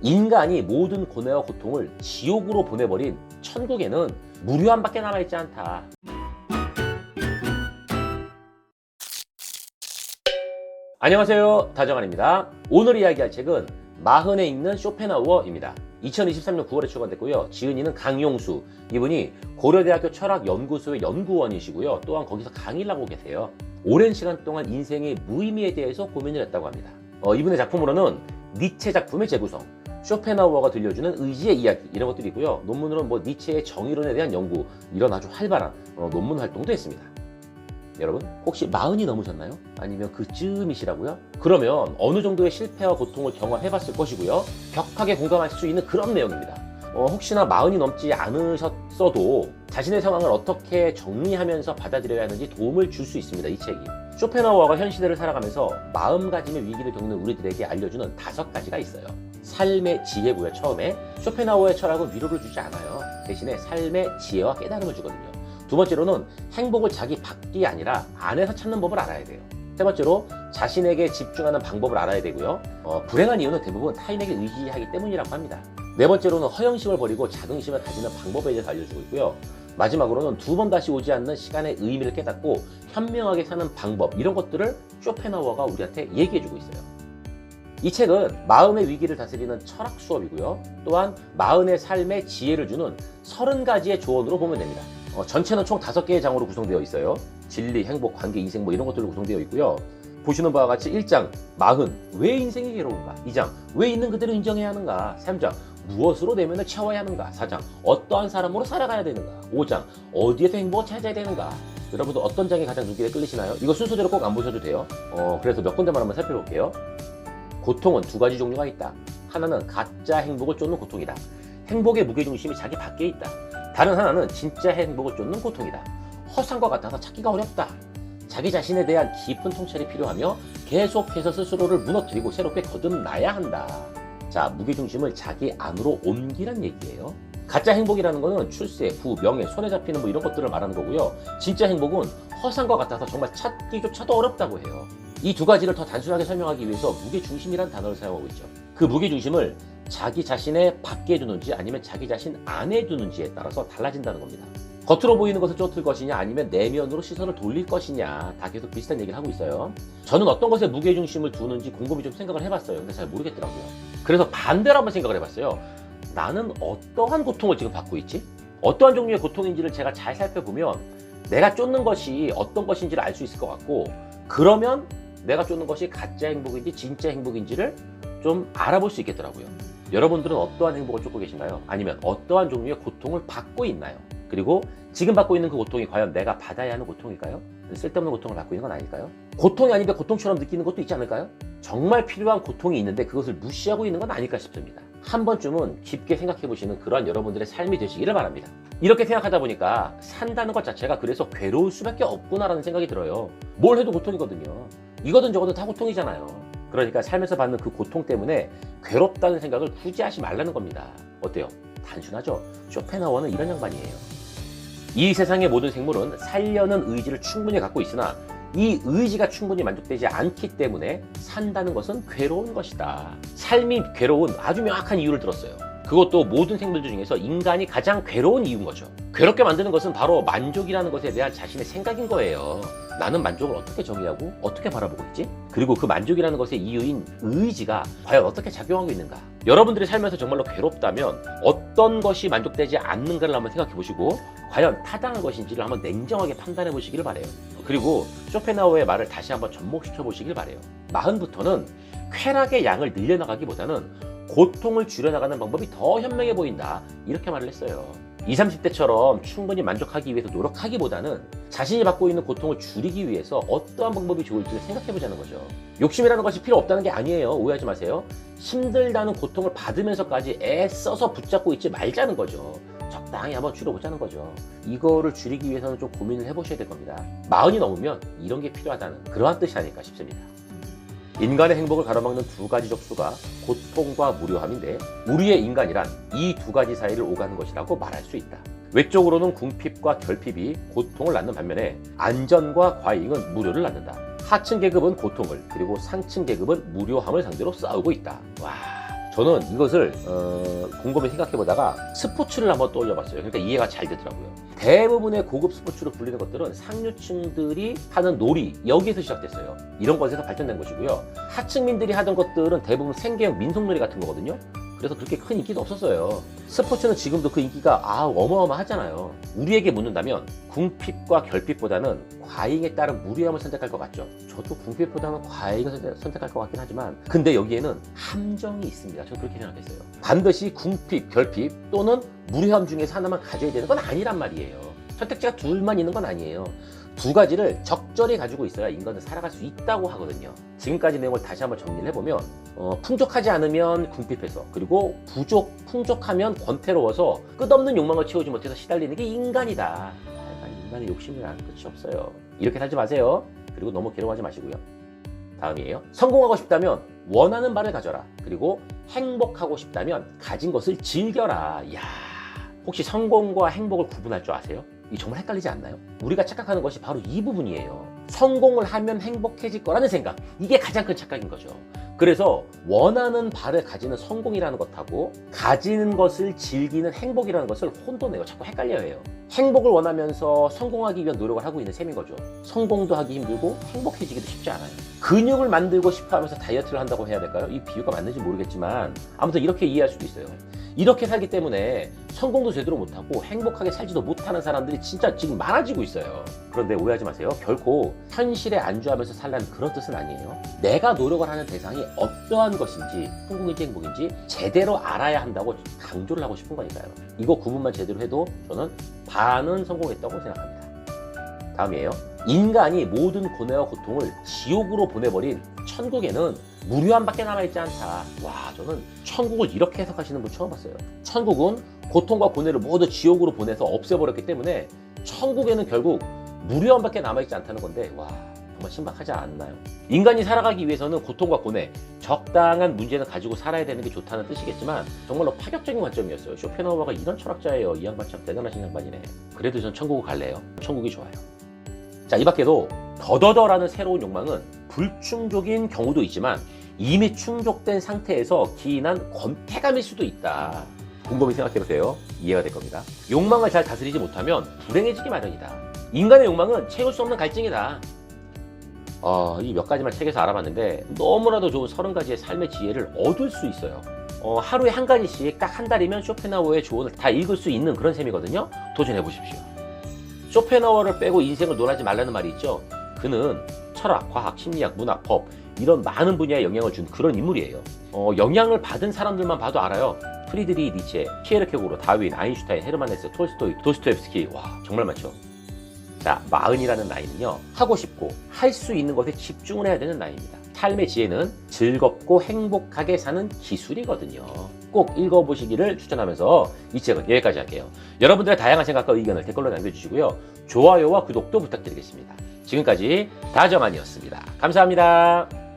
인간이 모든 고뇌와 고통을 지옥으로 보내버린 천국에는 무료함밖에 남아있지 않다. 안녕하세요, 다정한입니다. 오늘 이야기할 책은 마흔에 읽는 쇼펜하우어입니다. 2023년 9월에 출간됐고요. 지은이는 강용수, 이분이 고려대학교 철학연구소의 연구원이시고요. 또한 거기서 강의를 하고 계세요. 오랜 시간 동안 인생의 무의미에 대해서 고민을 했다고 합니다. 이분의 작품으로는 니체 작품의 재구성, 쇼펜하우어가 들려주는 의지의 이야기, 이런 것들이 있고요. 논문으로는 니체의 정의론에 대한 연구, 이런 아주 활발한 논문 활동도 했습니다. 여러분, 혹시 40이 넘으셨나요? 아니면 그쯤이시라고요? 그러면 어느 정도의 실패와 고통을 경험해봤을 것이고요. 격하게 공감할 수 있는 그런 내용입니다. 혹시나 40이 넘지 않으셨어도 자신의 상황을 어떻게 정리하면서 받아들여야 하는지 도움을 줄 수 있습니다, 이 책이. 쇼펜하우어가 현 시대를 살아가면서 마음가짐의 위기를 겪는 우리들에게 알려주는 5가지가 있어요. 삶의 지혜고요. 처음에 쇼펜하우어의 철학은 위로를 주지 않아요. 대신에 삶의 지혜와 깨달음을 주거든요. 두 번째로는 행복을 자기 밖이 아니라 안에서 찾는 법을 알아야 돼요. 세 번째로 자신에게 집중하는 방법을 알아야 되고요. 불행한 이유는 대부분 타인에게 의지하기 때문이라고 합니다. 네 번째로는 허영심을 버리고 자긍심을 가지는 방법에 대해서 알려주고 있고요. 마지막으로는 2번 다시 오지 않는 시간의 의미를 깨닫고 현명하게 사는 방법, 이런 것들을 쇼펜하우어가 우리한테 얘기해주고 있어요. 이 책은 마음의 위기를 다스리는 철학 수업이고요. 또한 마흔의 삶의 지혜를 주는 30가지의 조언으로 보면 됩니다. 전체는 총 5개의 장으로 구성되어 있어요. 진리, 행복, 관계, 인생 뭐 이런 것들로 구성되어 있고요. 보시는 바와 같이 1장, 마흔, 왜 인생이 괴로운가? 2장, 왜 있는 그대로 인정해야 하는가? 3장, 무엇으로 내면을 채워야 하는가? 4장, 어떠한 사람으로 살아가야 되는가? 5장, 어디에서 행복을 찾아야 되는가? 여러분들 어떤 장이 가장 눈길에 끌리시나요? 이거 순서대로 꼭 안 보셔도 돼요. 그래서 몇 군데만 한번 살펴볼게요. 고통은 2가지 종류가 있다. 하나는 가짜 행복을 쫓는 고통이다. 행복의 무게중심이 자기 밖에 있다. 다른 하나는 진짜 행복을 쫓는 고통이다. 허상과 같아서 찾기가 어렵다. 자기 자신에 대한 깊은 통찰이 필요하며 계속해서 스스로를 무너뜨리고 새롭게 거듭나야 한다. 자, 무게중심을 자기 안으로 옮기란 얘기예요. 가짜 행복이라는 것은 출세, 부, 명예, 손에 잡히는 뭐 이런 것들을 말하는 거고요. 진짜 행복은 허상과 같아서 정말 찾기조차도 어렵다고 해요. 이 2가지를 더 단순하게 설명하기 위해서 무게중심이라는 단어를 사용하고 있죠. 그 무게중심을 자기 자신의 밖에 두는지 아니면 자기 자신 안에 두는지에 따라서 달라진다는 겁니다. 겉으로 보이는 것을 쫓을 것이냐 아니면 내면으로 시선을 돌릴 것이냐, 다 계속 비슷한 얘기를 하고 있어요. 저는 어떤 것에 무게중심을 두는지 곰곰이 좀 생각을 해봤어요. 근데 잘 모르겠더라고요. 그래서 반대로 한번 생각을 해봤어요. 나는 어떠한 고통을 지금 받고 있지? 어떠한 종류의 고통인지를 제가 잘 살펴보면 내가 쫓는 것이 어떤 것인지를 알 수 있을 것 같고, 그러면 내가 쫓는 것이 가짜 행복인지 진짜 행복인지를 좀 알아볼 수 있겠더라고요. 여러분들은 어떠한 행복을 쫓고 계신가요? 아니면 어떠한 종류의 고통을 받고 있나요? 그리고 지금 받고 있는 그 고통이 과연 내가 받아야 하는 고통일까요? 쓸데없는 고통을 받고 있는 건 아닐까요? 고통이 아닌데 고통처럼 느끼는 것도 있지 않을까요? 정말 필요한 고통이 있는데 그것을 무시하고 있는 건 아닐까 싶습니다. 한 번쯤은 깊게 생각해 보시는 그러한 여러분들의 삶이 되시기를 바랍니다. 이렇게 생각하다 보니까 산다는 것 자체가 그래서 괴로울 수밖에 없구나라는 생각이 들어요. 뭘 해도 고통이거든요. 이거든 저거든 다 고통이잖아요. 그러니까 삶에서 받는 그 고통 때문에 괴롭다는 생각을 굳이 하지 말라는 겁니다. 어때요? 단순하죠? 쇼펜하우어는 이런 양반이에요. 이 세상의 모든 생물은 살려는 의지를 충분히 갖고 있으나 이 의지가 충분히 만족되지 않기 때문에 산다는 것은 괴로운 것이다. 삶이 괴로운 아주 명확한 이유를 들었어요. 그것도 모든 생물들 중에서 인간이 가장 괴로운 이유인 거죠. 괴롭게 만드는 것은 바로 만족이라는 것에 대한 자신의 생각인 거예요. 나는 만족을 어떻게 정의하고 어떻게 바라보고 있지? 그리고 그 만족이라는 것의 이유인 의지가 과연 어떻게 작용하고 있는가? 여러분들이 살면서 정말로 괴롭다면 어떤 것이 만족되지 않는가를 한번 생각해 보시고 과연 타당한 것인지를 한번 냉정하게 판단해 보시길 바래요. 그리고 쇼펜하우어의 말을 다시 한번 접목시켜 보시길 바래요. 마흔부터는 쾌락의 양을 늘려나가기보다는 고통을 줄여나가는 방법이 더 현명해 보인다, 이렇게 말을 했어요. 20, 30대처럼 충분히 만족하기 위해서 노력하기보다는 자신이 받고 있는 고통을 줄이기 위해서 어떠한 방법이 좋을지를 생각해보자는 거죠. 욕심이라는 것이 필요 없다는 게 아니에요. 오해하지 마세요. 힘들다는 고통을 받으면서까지 애써서 붙잡고 있지 말자는 거죠. 적당히 한번 줄여보자는 거죠. 이거를 줄이기 위해서는 좀 고민을 해보셔야 될 겁니다. 40이 넘으면 이런 게 필요하다는 그러한 뜻이 아닐까 싶습니다. 인간의 행복을 가로막는 2가지 적수가 고통과 무료함인데, 우리의 인간이란 이 2가지 사이를 오가는 것이라고 말할 수 있다. 외적으로는 궁핍과 결핍이 고통을 낳는 반면에 안전과 과잉은 무료를 낳는다. 하층 계급은 고통을, 그리고 상층 계급은 무료함을 상대로 싸우고 있다. 와, 저는 이것을 곰곰이 생각해보다가 스포츠를 한번 떠올려봤어요. 그러니까 이해가 잘 되더라고요. 대부분의 고급 스포츠로 불리는 것들은 상류층들이 하는 놀이, 여기에서 시작됐어요. 이런 것에서 발전된 것이고요. 하층민들이 하던 것들은 대부분 생계형 민속놀이 같은 거거든요. 그래서 그렇게 큰 인기도 없었어요. 스포츠는 지금도 그 인기가 어마어마하잖아요. 우리에게 묻는다면 궁핍과 결핍보다는 과잉에 따른 무료함을 선택할 것 같죠. 저도 궁핍보다는 과잉을 선택할 것 같긴 하지만, 근데 여기에는 함정이 있습니다. 저는 그렇게 생각했어요. 반드시 궁핍, 결핍 또는 무료함 중에서 하나만 가져야 되는 건 아니란 말이에요. 선택지가 둘만 있는 건 아니에요. 두 가지를 적절히 가지고 있어야 인간은 살아갈 수 있다고 하거든요. 지금까지 내용을 다시 한번 정리를 해보면 풍족하지 않으면 궁핍해서, 그리고 풍족하면 권태로워서 끝없는 욕망을 채우지 못해서 시달리는 게 인간이다. 인간의 욕심이란 끝이 없어요. 이렇게 살지 마세요. 그리고 너무 괴로워하지 마시고요. 다음이에요. 성공하고 싶다면 원하는 바를 가져라. 그리고 행복하고 싶다면 가진 것을 즐겨라. 이야, 혹시 성공과 행복을 구분할 줄 아세요? 이 정말 헷갈리지 않나요? 우리가 착각하는 것이 바로 이 부분이에요. 성공을 하면 행복해질 거라는 생각. 이게 가장 큰 착각인 거죠. 그래서 원하는 바를 가지는 성공이라는 것하고 가지는 것을 즐기는 행복이라는 것을 혼돈해요. 자꾸 헷갈려 해요. 행복을 원하면서 성공하기 위한 노력을 하고 있는 셈인 거죠. 성공도 하기 힘들고 행복해지기도 쉽지 않아요. 근육을 만들고 싶어 하면서 다이어트를 한다고 해야 될까요? 이 비유가 맞는지 모르겠지만 아무튼 이렇게 이해할 수도 있어요. 이렇게 살기 때문에 성공도 제대로 못하고 행복하게 살지도 못하는 사람들이 진짜 지금 많아지고 있어요. 그런데 오해하지 마세요. 결코 현실에 안주하면서 살라는 그런 뜻은 아니에요. 내가 노력을 하는 대상이 어떠한 것인지, 성공인지 행복인지 제대로 알아야 한다고 강조를 하고 싶은 거니까요. 이거 구분만 제대로 해도 저는 반은 성공했다고 생각합니다. 다음이에요. 인간이 모든 고뇌와 고통을 지옥으로 보내버린 천국에는 무료함밖에 남아있지 않다. 와, 저는 천국을 이렇게 해석하시는 분 처음 봤어요. 천국은 고통과 고뇌를 모두 지옥으로 보내서 없애버렸기 때문에 천국에는 결국 무료함밖에 남아있지 않다는 건데, 와, 정말 신박하지 않나요? 인간이 살아가기 위해서는 고통과 고뇌, 적당한 문제는 가지고 살아야 되는 게 좋다는 뜻이겠지만 정말로 파격적인 관점이었어요. 쇼펜하우어가 이런 철학자예요. 이 양반 참 대단하신 양반이네. 그래도 전 천국을 갈래요. 천국이 좋아요. 자, 이 밖에도 더더더라는 새로운 욕망은 불충족인 경우도 있지만 이미 충족된 상태에서 기인한 권태감일 수도 있다. 곰곰이 생각해보세요. 이해가 될 겁니다. 욕망을 잘 다스리지 못하면 불행해지기 마련이다. 인간의 욕망은 채울 수 없는 갈증이다. 이 몇 가지만 책에서 알아봤는데 너무나도 좋은 30가지의 삶의 지혜를 얻을 수 있어요. 하루에 한 가지씩 딱 한 달이면 쇼펜하우어의 조언을 다 읽을 수 있는 그런 셈이거든요. 도전해 보십시오. 쇼펜하우어를 빼고 인생을 논하지 말라는 말이 있죠. 그는 철학, 과학, 심리학, 문학, 법 이런 많은 분야에 영향을 준 그런 인물이에요. 영향을 받은 사람들만 봐도 알아요. 프리드리히 니체, 키에르케고르, 다윈, 아인슈타인, 헤르만 헤세, 톨스토이, 도스토옙스키. 와, 정말 많죠. 자, 40이라는 나이는요, 하고 싶고 할 수 있는 것에 집중을 해야 되는 나이입니다. 삶의 지혜는 즐겁고 행복하게 사는 기술이거든요. 꼭 읽어보시기를 추천하면서 이 책은 여기까지 할게요. 여러분들의 다양한 생각과 의견을 댓글로 남겨주시고요. 좋아요와 구독도 부탁드리겠습니다. 지금까지 다정한이었습니다. 감사합니다.